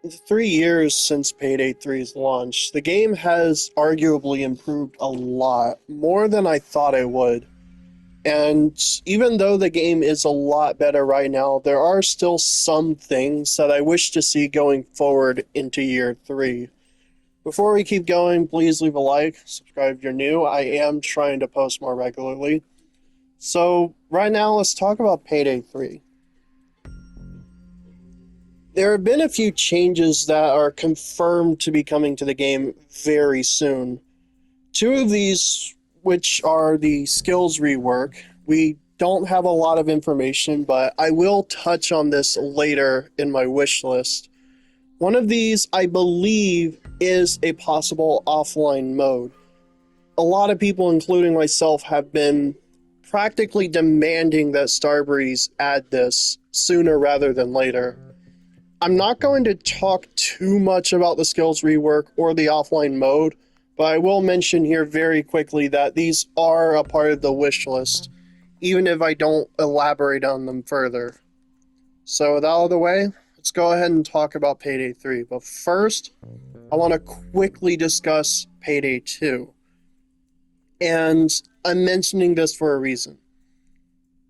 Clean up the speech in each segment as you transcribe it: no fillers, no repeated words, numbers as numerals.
3 years since Payday 3's launch, the game has arguably improved a lot, more than I thought it would. And even though the game is a lot better right now, there are still some things that I wish to see going forward into year 3. Before we keep going, please leave a like, subscribe if you're new. I am trying to post more regularly. So, right now, let's talk about Payday 3. There have been a few changes that are confirmed to be coming to the game very soon. Two of these, which are the skills rework, we don't have a lot of information, but I will touch on this later in my wish list. One of these, I believe, is a possible offline mode. A lot of people, including myself, have been practically demanding that Starbreeze add this sooner rather than later. I'm not going to talk too much about the skills rework or the offline mode, but I will mention here very quickly that these are a part of the wish list, even if I don't elaborate on them further. So with that out of the way, let's go ahead and talk about Payday 3. But first, I want to quickly discuss Payday 2. And I'm mentioning this for a reason.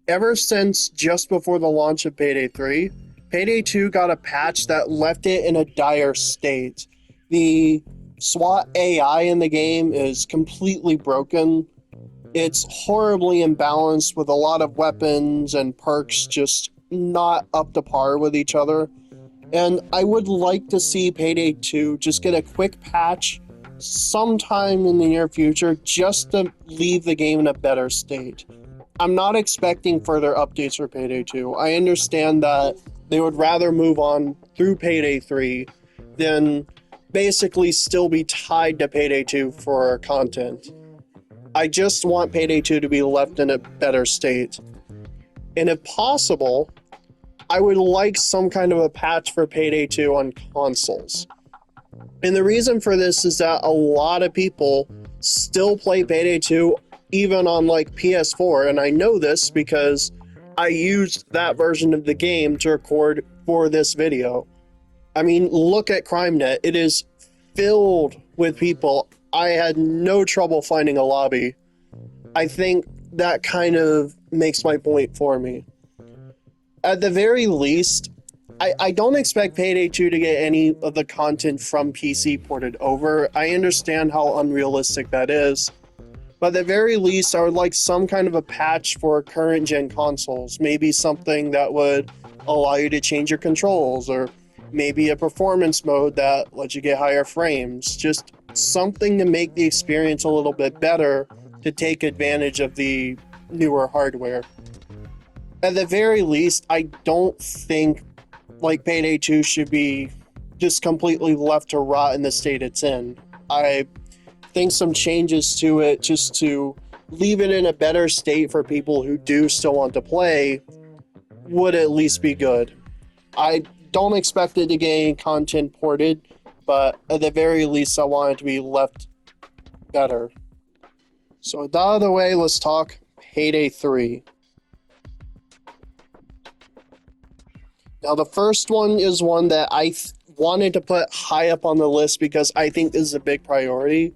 Ever since just before the launch of Payday 3, Payday 2 got a patch that left it in a dire state. The SWAT AI in the game is completely broken. It's horribly imbalanced with a lot of weapons and perks just not up to par with each other. And I would like to see Payday 2 just get a quick patch sometime in the near future just to leave the game in a better state. I'm not expecting further updates for Payday 2. I understand that they would rather move on through Payday 3 than basically still be tied to Payday 2 for content. I just want Payday 2 to be left in a better state. And if possible, I would like some kind of a patch for Payday 2 on consoles. And the reason for this is that a lot of people still play Payday 2 even on like PS4, and I know this because I used that version of the game to record for this video. I mean, look at CrimeNet. It is filled with people. I had no trouble finding a lobby. I think that kind of makes my point for me. At the very least, I don't expect Payday 2 to get any of the content from PC ported over. I understand how unrealistic that is. But at the very least, I would like some kind of a patch for current gen consoles. Maybe something that would allow you to change your controls, or maybe a performance mode that lets you get higher frames. Just something to make the experience a little bit better to take advantage of the newer hardware. At the very least, I don't think like Payday 2 should be just completely left to rot in the state it's in. I think some changes to it just to leave it in a better state for people who do still want to play would at least be good. I don't expect it to get any content ported, but at the very least I want it to be left better. So with that out of the way, let's talk Payday 3. Now the first one is one that I wanted to put high up on the list because I think this is a big priority.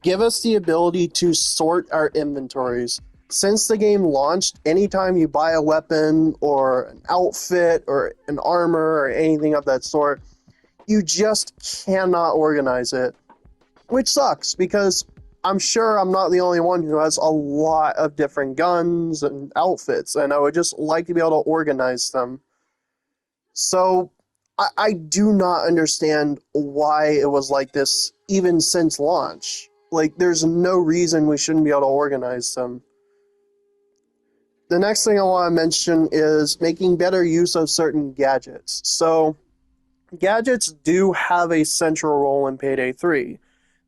Give us the ability to sort our inventories. Since the game launched, anytime you buy a weapon or an outfit or an armor or anything of that sort, you just cannot organize it. Which sucks because I'm sure I'm not the only one who has a lot of different guns and outfits, and I would just like to be able to organize them. So I do not understand why it was like this even since launch. Like, there's no reason we shouldn't be able to organize them. The next thing I want to mention is making better use of certain gadgets. So, gadgets do have a central role in Payday 3.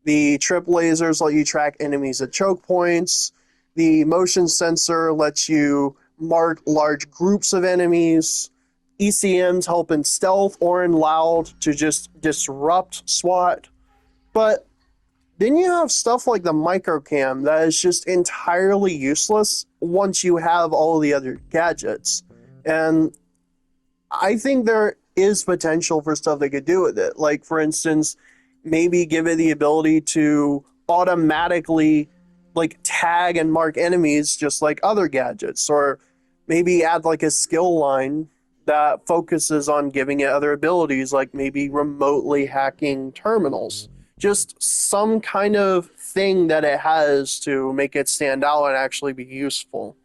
The trip lasers let you track enemies at choke points. The motion sensor lets you mark large groups of enemies. ECMs help in stealth or in loud to just disrupt SWAT. But then you have stuff like the microcam that is just entirely useless once you have all the other gadgets. And I think there is potential for stuff they could do with it. Like, for instance, maybe give it the ability to automatically like tag and mark enemies just like other gadgets, or maybe add like a skill line that focuses on giving it other abilities, like maybe remotely hacking terminals. Just some kind of thing that it has to make it stand out and actually be useful.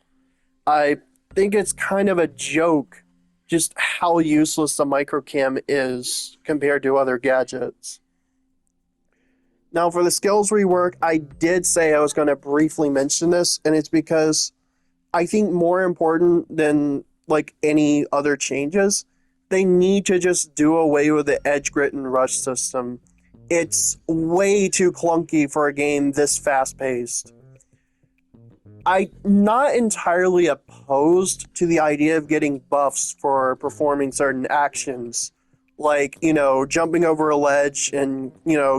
I think it's kind of a joke just how useless the microcam is compared to other gadgets. Now, for the skills rework, I did say I was going to briefly mention this, and it's because I think more important than like any other changes, they need to just do away with the edge grit and rush system. It's way too clunky for a game this fast paced. I'm not entirely opposed to the idea of getting buffs for performing certain actions, like, jumping over a ledge and,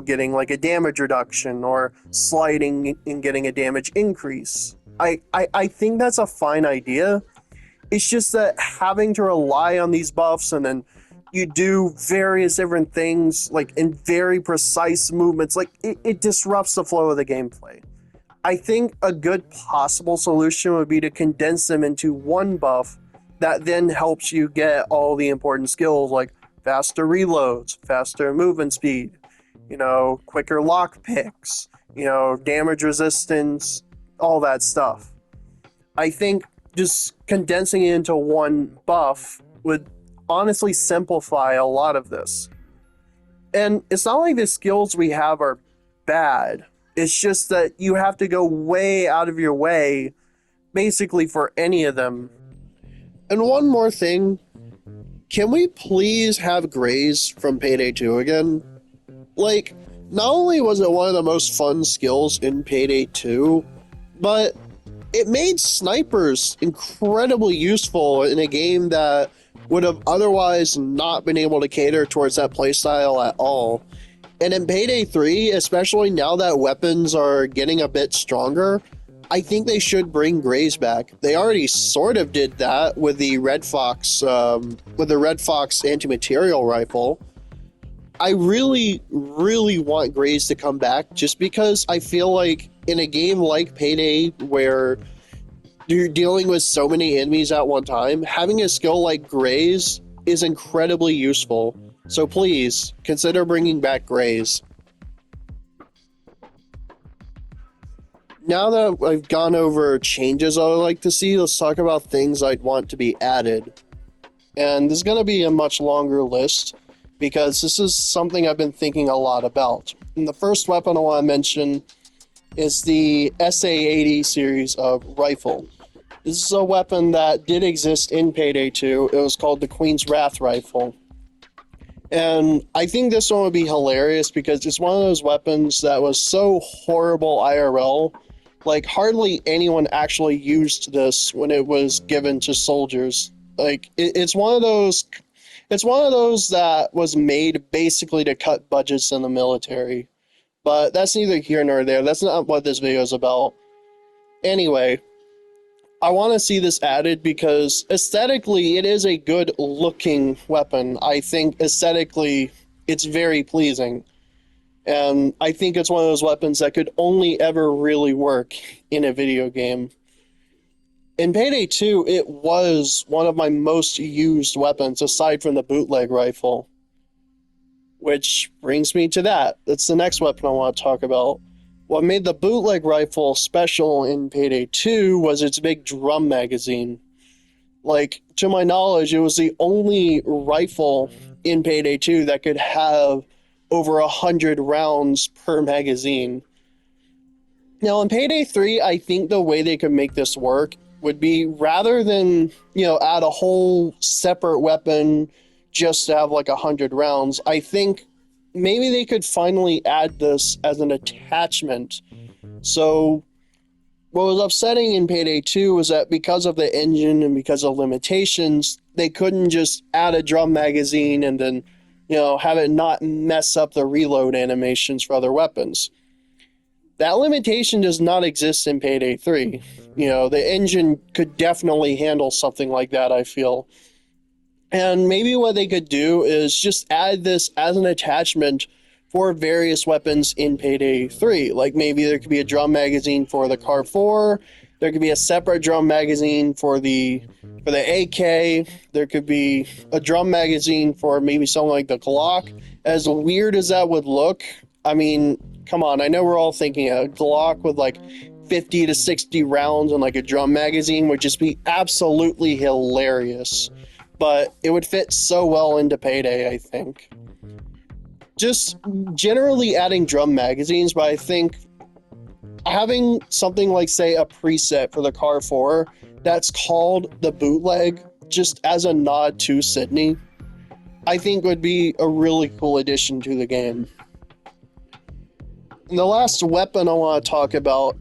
getting like a damage reduction, or sliding and getting a damage increase. I think that's a fine idea. It's just that having to rely on these buffs, and then you do various different things like in very precise movements, like it disrupts the flow of the gameplay. I think a good possible solution would be to condense them into one buff that then helps you get all the important skills like faster reloads, faster movement speed, quicker lock picks, damage resistance, all that stuff. I think just condensing it into one buff would honestly simplify a lot of this. And it's not like the skills we have are bad. It's just that you have to go way out of your way, basically, for any of them. And one more thing, can we please have Graze from Payday 2 again? Like, not only was it one of the most fun skills in Payday 2, but it made snipers incredibly useful in a game that would have otherwise not been able to cater towards that playstyle at all. And in Payday 3, especially now that weapons are getting a bit stronger, I think they should bring Graze back. They already sort of did that with the Red Fox anti-material rifle. I really, really want Graze to come back, just because I feel like in a game like Payday, where you're dealing with so many enemies at one time, having a skill like Graze is incredibly useful. So please, consider bringing back Graze. Now that I've gone over changes I would like to see, let's talk about things I'd want to be added. And this is going to be a much longer list, because this is something I've been thinking a lot about. And the first weapon I want to mention is the SA-80 series of rifle. This is a weapon that did exist in Payday 2. It was called the Queen's Wrath rifle. And I think this one would be hilarious because it's one of those weapons that was so horrible IRL. Like, hardly anyone actually used this when it was given to soldiers. Like, it's one of those that was made basically to cut budgets in the military. But that's neither here nor there. That's not what this video is about. Anyway, I want to see this added because aesthetically it is a good looking weapon. I think aesthetically it's very pleasing. And I think it's one of those weapons that could only ever really work in a video game. In Payday 2, it was one of my most used weapons aside from the bootleg rifle. Which brings me to that. That's the next weapon I want to talk about. What made the bootleg rifle special in Payday 2 was its big drum magazine. Like, to my knowledge, it was the only rifle in Payday 2 that could have over 100 rounds per magazine. Now, in Payday 3, I think the way they could make this work would be, rather than, add a whole separate weapon just to have like 100 rounds, I think maybe they could finally add this as an attachment. So what was upsetting in Payday 2 was that because of the engine and because of limitations, they couldn't just add a drum magazine and then, have it not mess up the reload animations for other weapons. That limitation does not exist in Payday 3. The engine could definitely handle something like that, I feel. And maybe what they could do is just add this as an attachment for various weapons in Payday 3. Like maybe there could be a drum magazine for the Car 4, there could be a separate drum magazine for the AK, there could be a drum magazine for maybe something like the Glock. As weird as that would look, I mean, come on, I know we're all thinking a Glock with like 50 to 60 rounds and like a drum magazine would just be absolutely hilarious, but it would fit so well into Payday, I think. Just generally adding drum magazines, but I think having something like, say, a preset for the Car 4 that's called the bootleg, just as a nod to Sydney, I think would be a really cool addition to the game. And the last weapon I want to talk about,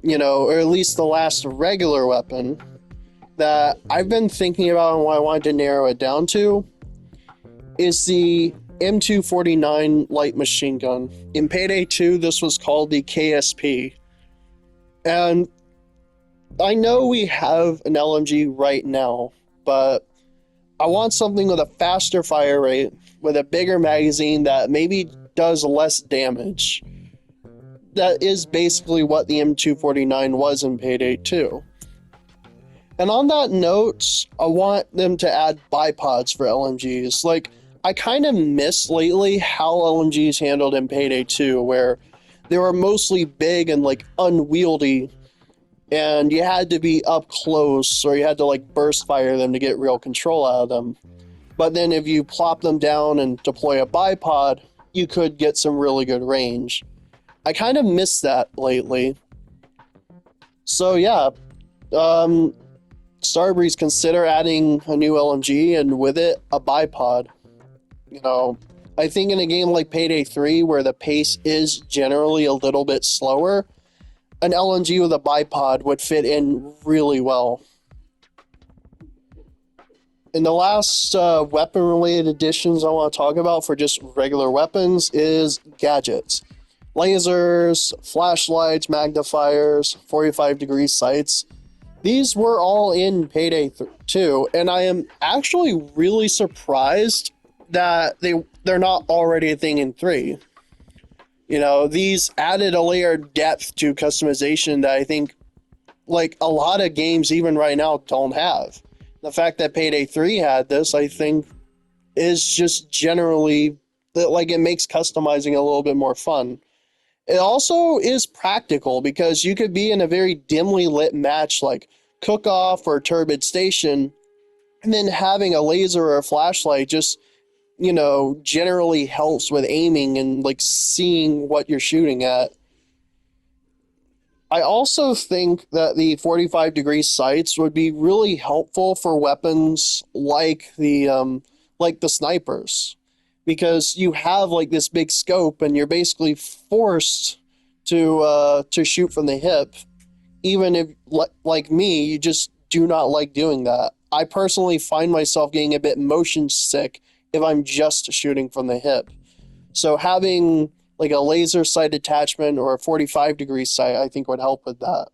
or at least the last regular weapon that I've been thinking about and what I wanted to narrow it down to is the M249 light machine gun. In Payday 2, this was called the KSP. And I know we have an LMG right now, but I want something with a faster fire rate, with a bigger magazine that maybe does less damage. That is basically what the M249 was in Payday 2. And on that note, I want them to add bipods for LMGs. Like, I kind of miss lately how LMGs handled in Payday 2, where they were mostly big and like unwieldy, and you had to be up close or you had to like burst fire them to get real control out of them. But then if you plop them down and deploy a bipod, you could get some really good range. I kind of miss that lately. So yeah, Starbreeze, consider adding a new LMG and with it a bipod. I think in a game like Payday 3 where the pace is generally a little bit slower, an LMG with a bipod would fit in really well. And the last weapon-related additions I want to talk about for just regular weapons is gadgets. Lasers, flashlights, magnifiers, 45-degree sights. These were all in Payday 2, and I am actually really surprised that they're not already a thing in 3. These added a layer of depth to customization that I think, like, a lot of games even right now don't have. The fact that Payday 3 had this, I think, is just generally, like, it makes customizing a little bit more fun. It also is practical because you could be in a very dimly lit match like Cook-Off or Turbid Station, and then having a laser or a flashlight just generally helps with aiming and like seeing what you're shooting at. I also think that the 45-degree sights would be really helpful for weapons like the snipers, because you have like this big scope and you're basically forced to shoot from the hip, even if like me, you just do not like doing that. I personally find myself getting a bit motion sick if I'm just shooting from the hip. So having like a laser sight attachment or a 45-degree sight, I think would help with that.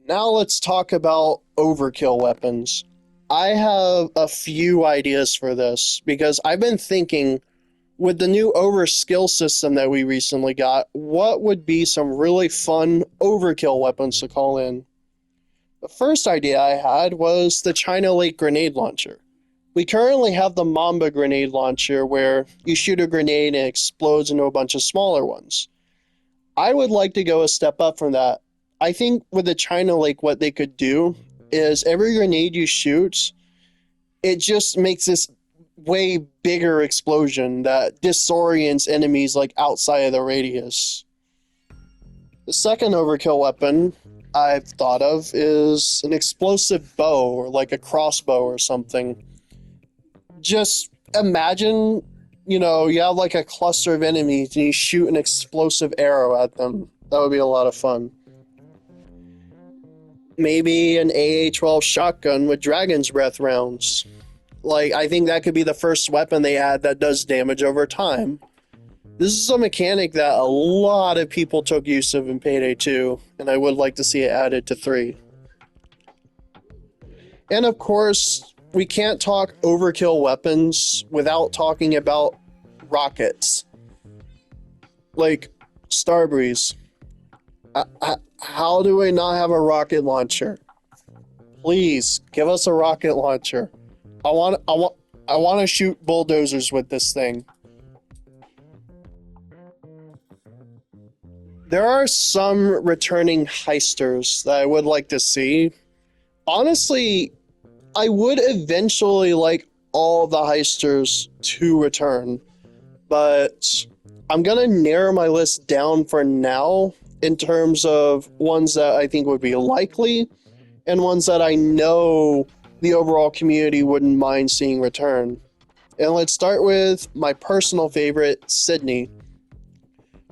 Now let's talk about overkill weapons. I have a few ideas for this because I've been thinking, with the new overskill system that we recently got, what would be some really fun overkill weapons to call in? The first idea I had was the China Lake grenade launcher. We currently have the Mamba grenade launcher where you shoot a grenade and it explodes into a bunch of smaller ones. I would like to go a step up from that. I think with the China Lake, what they could do is every grenade you shoot, it just makes this way bigger explosion that disorients enemies like outside of the radius. The second overkill weapon I've thought of is an explosive bow or like a crossbow or something. Just imagine, you have like a cluster of enemies and you shoot an explosive arrow at them. That would be a lot of fun. Maybe an AA-12 shotgun with Dragon's Breath rounds. Like, I think that could be the first weapon they add that does damage over time. This is a mechanic that a lot of people took use of in Payday 2, and I would like to see it added to 3. And of course, we can't talk overkill weapons without talking about rockets. Like, Starbreeze. How do we not have a rocket launcher? Please give us a rocket launcher. I want to shoot bulldozers with this thing. There are some returning heisters that I would like to see. Honestly, I would eventually like all the heisters to return, but I'm gonna narrow my list down for now in terms of ones that I think would be likely and ones that I know the overall community wouldn't mind seeing return. And let's start with my personal favorite, Sydney.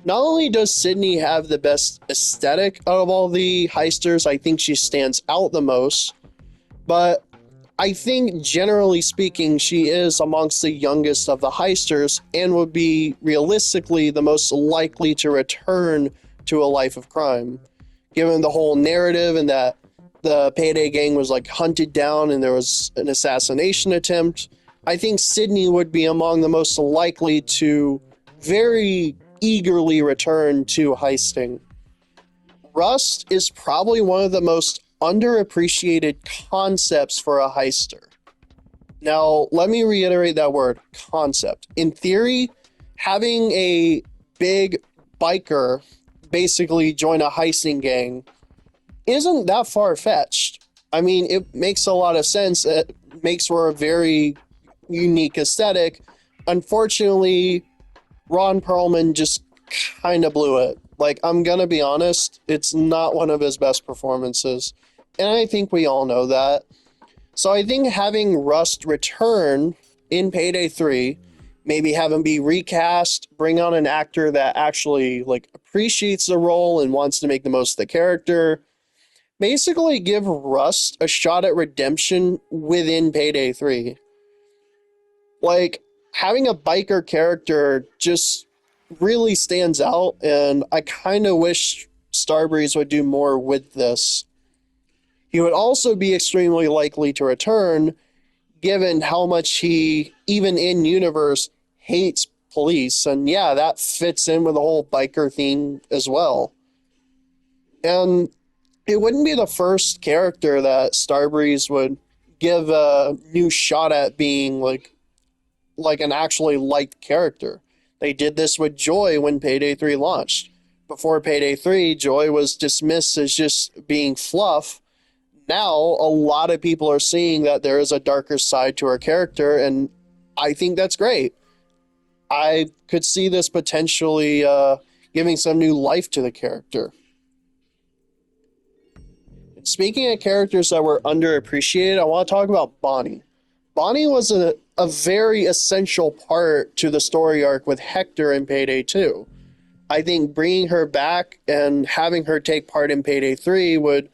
Not only does Sydney have the best aesthetic out of all the heisters, I think she stands out the most, but I think generally speaking, she is amongst the youngest of the heisters and would be realistically the most likely to return to a life of crime. Given the whole narrative and that the Payday gang was like hunted down and there was an assassination attempt, I think Sydney would be among the most likely to very eagerly return to heisting. Rust is probably one of the most underappreciated concepts for a heister. Now, let me reiterate that word, concept. In theory, having a big biker basically join a heisting gang isn't that far-fetched. I mean, it makes a lot of sense. It makes for a very unique aesthetic. Unfortunately, Ron Perlman just kind of blew it. Like, I'm gonna be honest, it's not one of his best performances. And I think we all know that. So I think having Rust return in Payday 3, maybe have him be recast, bring on an actor that actually like appreciates the role and wants to make the most of the character, basically give Rust a shot at redemption within Payday 3. Like, having a biker character just really stands out, and I kind of wish Starbreeze would do more with this. He would also be extremely likely to return, given how much he, even in universe, hates police. And yeah, that fits in with the whole biker theme as well. And it wouldn't be the first character that Starbreeze would give a new shot at being like an actually liked character. They did this with Joy when Payday 3 launched. Before Payday 3, Joy was dismissed as just being fluff. Now, a lot of people are seeing that there is a darker side to her character, and I think that's great. I could see this potentially giving some new life to the character. Speaking of characters that were underappreciated, I want to talk about Bonnie. Bonnie was a very essential part to the story arc with Hector in Payday 2. I think bringing her back and having her take part in Payday 3 would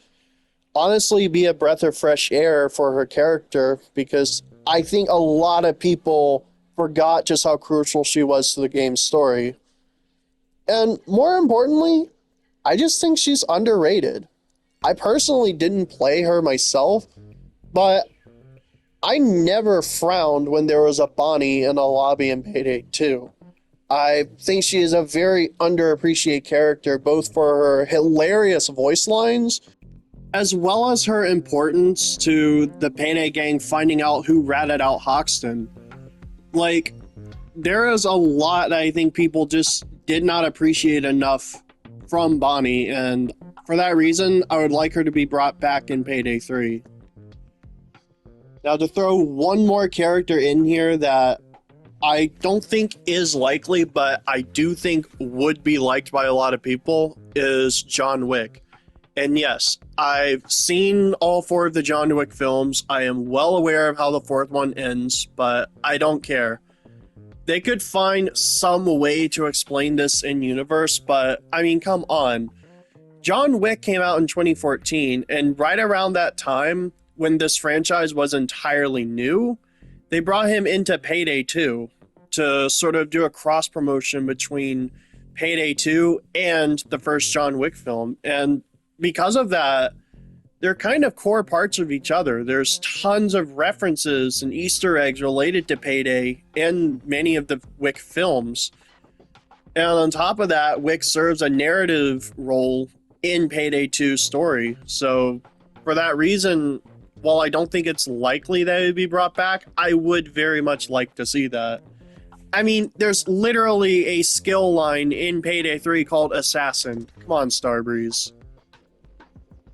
honestly be a breath of fresh air for her character, because I think a lot of people forgot just how crucial she was to the game's story. And more importantly, I just think she's underrated. I personally didn't play her myself, but I never frowned when there was a Bonnie in a lobby in Payday 2. I think she is a very underappreciated character, both for her hilarious voice lines, as well as her importance to the Payday gang finding out who ratted out Hoxton. Like, there is a lot that I think people just did not appreciate enough from Bonnie, and for that reason, I would like her to be brought back in Payday 3. Now, to throw one more character in here that I don't think is likely, but I do think would be liked by a lot of people, is John Wick. And yes, I've seen all 4 of the John Wick films. I am well aware of how the 4th one ends, but I don't care. They could find some way to explain this in universe, but I mean, come on. John Wick came out in 2014, and right around that time, when this franchise was entirely new, they brought him into Payday 2 to sort of do a cross promotion between Payday 2 and the first John Wick film. And because of that, they're kind of core parts of each other. There's tons of references and Easter eggs related to Payday in many of the Wick films. And on top of that, Wick serves a narrative role in Payday 2's story. So, for that reason, while I don't think it's likely that it would be brought back, I would very much like to see that. I mean, there's literally a skill line in Payday 3 called Assassin. Come on, Starbreeze.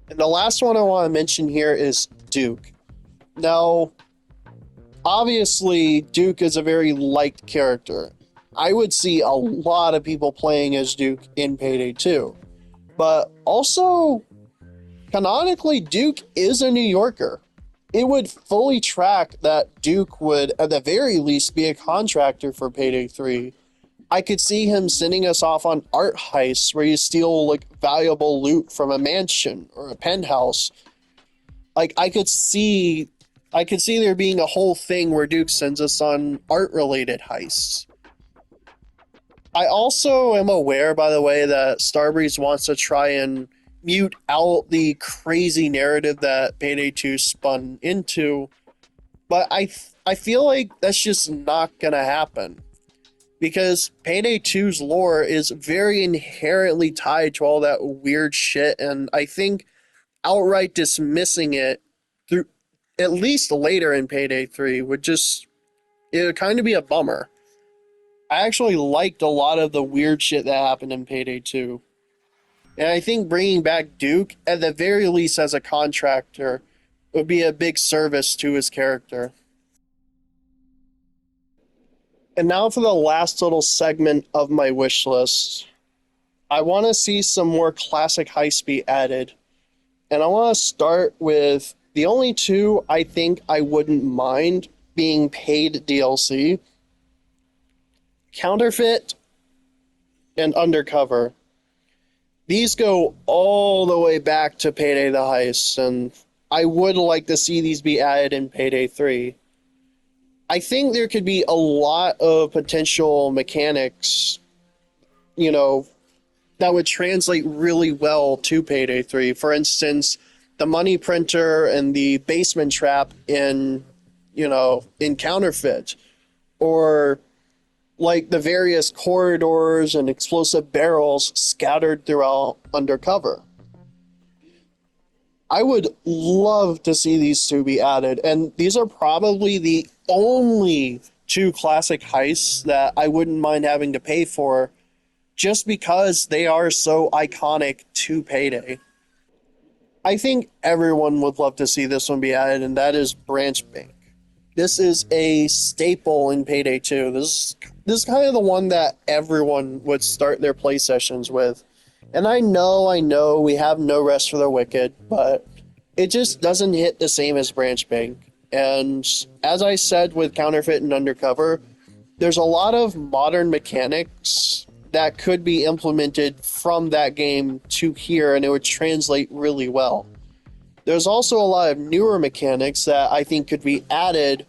And the last one I want to mention here is Duke. Now, obviously, Duke is a very liked character. I would see a lot of people playing as Duke in Payday 2. But also, canonically, Duke is a New Yorker. It would fully track that Duke would, at the very least, be a contractor for Payday 3. I could see him sending us off on art heists where you steal like valuable loot from a mansion or a penthouse. Like I could see there being a whole thing where Duke sends us on art related heists. I also am aware, by the way, that Starbreeze wants to try and mute out the crazy narrative that Payday 2 spun into, but I feel like that's just not gonna happen. Because Payday 2's lore is very inherently tied to all that weird shit, and I think outright dismissing it through at least later in Payday 3 it would kind of be a bummer. I actually liked a lot of the weird shit that happened in Payday 2. And I think bringing back Duke, at the very least as a contractor, would be a big service to his character. And now for the last little segment of my wish list. I want to see some more classic heists be added. And I want to start with the only two I think I wouldn't mind being paid DLC. Counterfeit and Undercover. These go all the way back to Payday the Heist, and I would like to see these be added in Payday 3. I think there could be a lot of potential mechanics, that would translate really well to Payday 3. For instance, the money printer and the basement trap in Counterfeit, or like the various corridors and explosive barrels scattered throughout Undercover. I would love to see these two be added, and these are probably the only two classic heists that I wouldn't mind having to pay for, just because they are so iconic to Payday. I think everyone would love to see this one be added, and that is Branch Bank. This is a staple in Payday 2. This is kind of the one that everyone would start their play sessions with. And I know, we have No Rest for the Wicked, but it just doesn't hit the same as Branch Bank. And as I said with Counterfeit and Undercover, there's a lot of modern mechanics that could be implemented from that game to here, and it would translate really well. There's also a lot of newer mechanics that I think could be added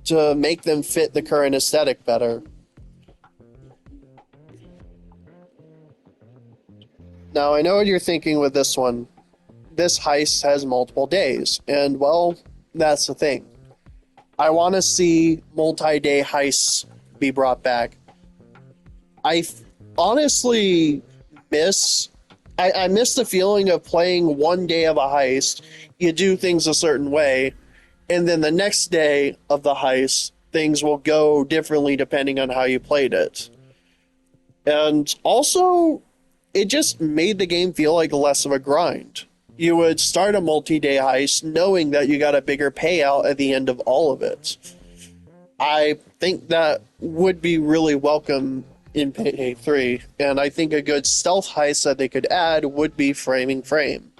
to make them fit the current aesthetic better. Now, I know what you're thinking with this one. This heist has multiple days, and well, that's the thing. I want to see multi-day heists be brought back. I honestly I miss the feeling of playing one day of a heist, you do things a certain way, and then the next day of the heist, things will go differently depending on how you played it. And also, it just made the game feel like less of a grind. You would start a multi-day heist knowing that you got a bigger payout at the end of all of it. I think that would be really welcome in Payday 3, and I think a good stealth heist that they could add would be Framing Frame.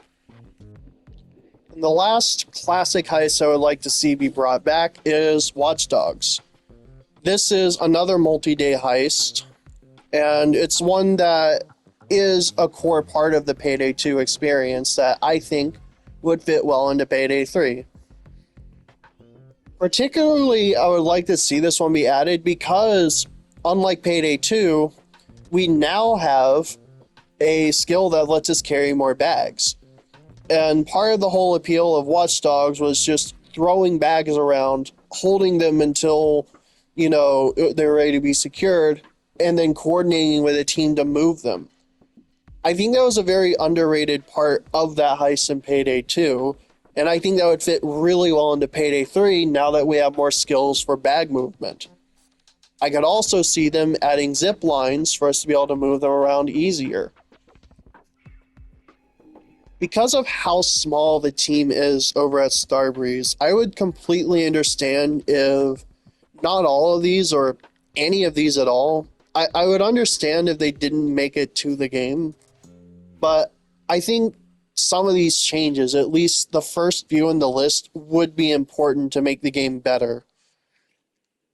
And the last classic heist I would like to see be brought back is Watch Dogs. This is another multi-day heist, and it's one that is a core part of the Payday 2 experience that I think would fit well into Payday 3. Particularly, I would like to see this one be added because, unlike Payday 2, we now have a skill that lets us carry more bags. And part of the whole appeal of Watch Dogs was just throwing bags around, holding them until, they're ready to be secured, and then coordinating with a team to move them. I think that was a very underrated part of that heist in Payday 2, and I think that would fit really well into Payday 3 now that we have more skills for bag movement. I could also see them adding zip lines for us to be able to move them around easier. Because of how small the team is over at Starbreeze, I would completely understand if not all of these or any of these at all. I would understand if they didn't make it to the game, but I think some of these changes, at least the first few in the list, would be important to make the game better.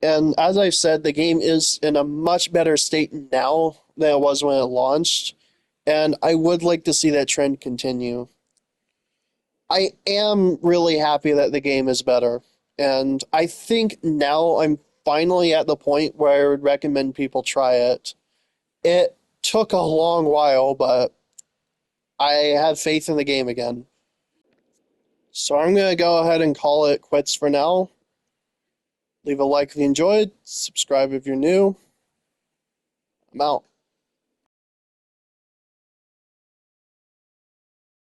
And as I've said, the game is in a much better state now than it was when it launched, and I would like to see that trend continue. I am really happy that the game is better, and I think now I'm finally at the point where I would recommend people try it. It took a long while, but I have faith in the game again. So I'm going to go ahead and call it quits for now. Leave a like if you enjoyed, subscribe if you're new. I'm out.